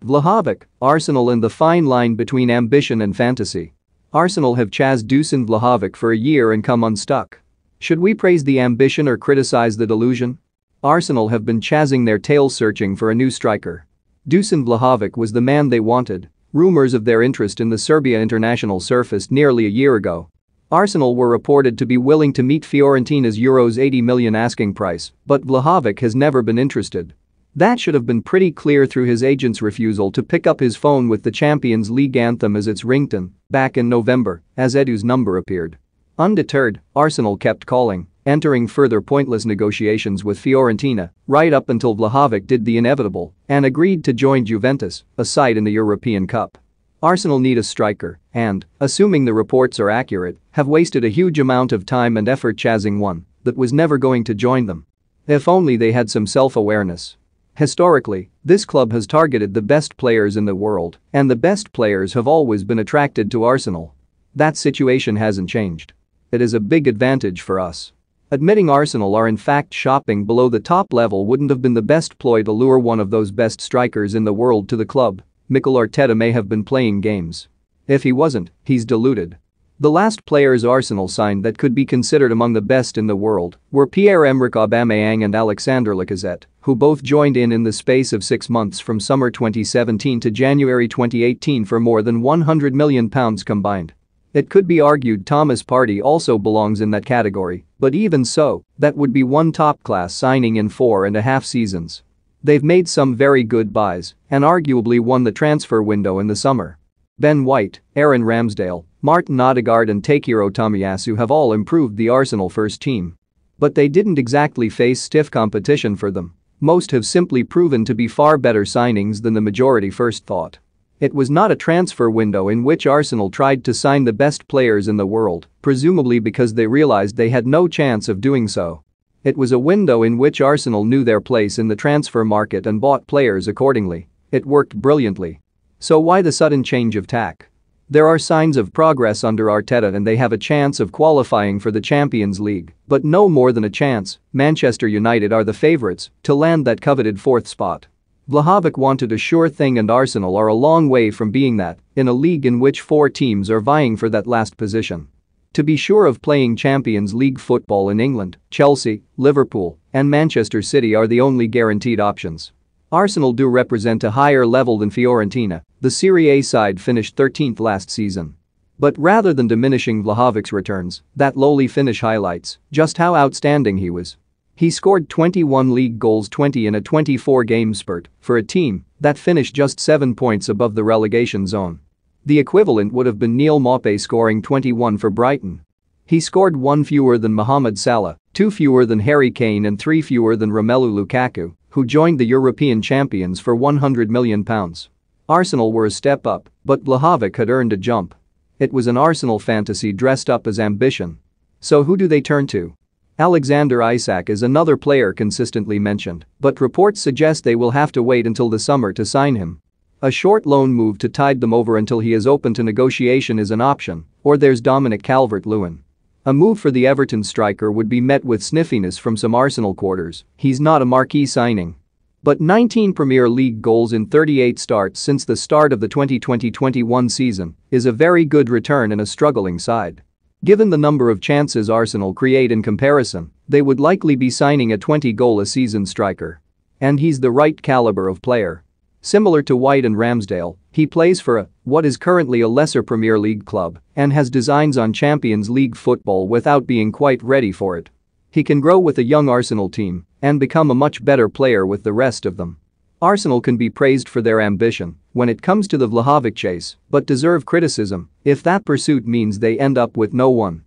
Vlahovic, Arsenal and the fine line between ambition and fantasy. Arsenal have chased Dusan Vlahovic for a year and come unstuck. Should we praise the ambition or criticize the delusion? Arsenal have been chasing their tail searching for a new striker. Dusan Vlahovic was the man they wanted. Rumors of their interest in the Serbia international surfaced nearly a year ago. Arsenal were reported to be willing to meet Fiorentina's Euros 80 million asking price, but Vlahovic has never been interested. That should have been pretty clear through his agent's refusal to pick up his phone with the Champions League anthem as its ringtone back in November, as Edu's number appeared. Undeterred, Arsenal kept calling, entering further pointless negotiations with Fiorentina, right up until Vlahovic did the inevitable and agreed to join Juventus, a side in the European Cup. Arsenal need a striker and, assuming the reports are accurate, have wasted a huge amount of time and effort chasing one that was never going to join them. If only they had some self-awareness. Historically, this club has targeted the best players in the world, and the best players have always been attracted to Arsenal. That situation hasn't changed. It is a big advantage for us. Admitting Arsenal are in fact shopping below the top level wouldn't have been the best ploy to lure one of those best strikers in the world to the club. Mikel Arteta may have been playing games. If he wasn't, he's deluded. The last players Arsenal signed that could be considered among the best in the world were Pierre-Emerick Aubameyang and Alexander Lacazette, who both joined in the space of 6 months from summer 2017 to January 2018 for more than £100 million combined. It could be argued Thomas Partey also belongs in that category, but even so, that would be one top-class signing in 4.5 seasons. They've made some very good buys and arguably won the transfer window in the summer. Ben White, Aaron Ramsdale, Martin Odegaard and Takehiro Tomiyasu have all improved the Arsenal first team. But they didn't exactly face stiff competition for them. Most have simply proven to be far better signings than the majority first thought. It was not a transfer window in which Arsenal tried to sign the best players in the world, presumably because they realized they had no chance of doing so. It was a window in which Arsenal knew their place in the transfer market and bought players accordingly. It worked brilliantly. So why the sudden change of tack? There are signs of progress under Arteta and they have a chance of qualifying for the Champions League, but no more than a chance. Manchester United are the favourites to land that coveted fourth spot. Vlahovic wanted a sure thing and Arsenal are a long way from being that in a league in which 4 teams are vying for that last position. To be sure of playing Champions League football in England, Chelsea, Liverpool, and Manchester City are the only guaranteed options. Arsenal do represent a higher level than Fiorentina, the Serie A side finished 13th last season. But rather than diminishing Vlahovic's returns, that lowly finish highlights just how outstanding he was. He scored 21 league goals, 20 in a 24-game spurt for a team that finished just 7 points above the relegation zone. The equivalent would have been Neil Maupay scoring 21 for Brighton. He scored 1 fewer than Mohamed Salah, 2 fewer than Harry Kane and 3 fewer than Romelu Lukaku, who joined the European champions for £100 million. Arsenal were a step up, but Vlahovic had earned a jump. It was an Arsenal fantasy dressed up as ambition. So who do they turn to? Alexander Isak is another player consistently mentioned, but reports suggest they will have to wait until the summer to sign him. A short loan move to tide them over until he is open to negotiation is an option, or there's Dominic Calvert-Lewin. A move for the Everton striker would be met with sniffiness from some Arsenal quarters. He's not a marquee signing. But 19 Premier League goals in 38 starts since the start of the 2020-21 season is a very good return in a struggling side. Given the number of chances Arsenal create in comparison, they would likely be signing a 20-goal-a-season striker. And he's the right caliber of player. Similar to White and Ramsdale, he plays for what is currently a lesser Premier League club and has designs on Champions League football without being quite ready for it. He can grow with a young Arsenal team and become a much better player with the rest of them. Arsenal can be praised for their ambition when it comes to the Vlahovic chase, but deserve criticism if that pursuit means they end up with no one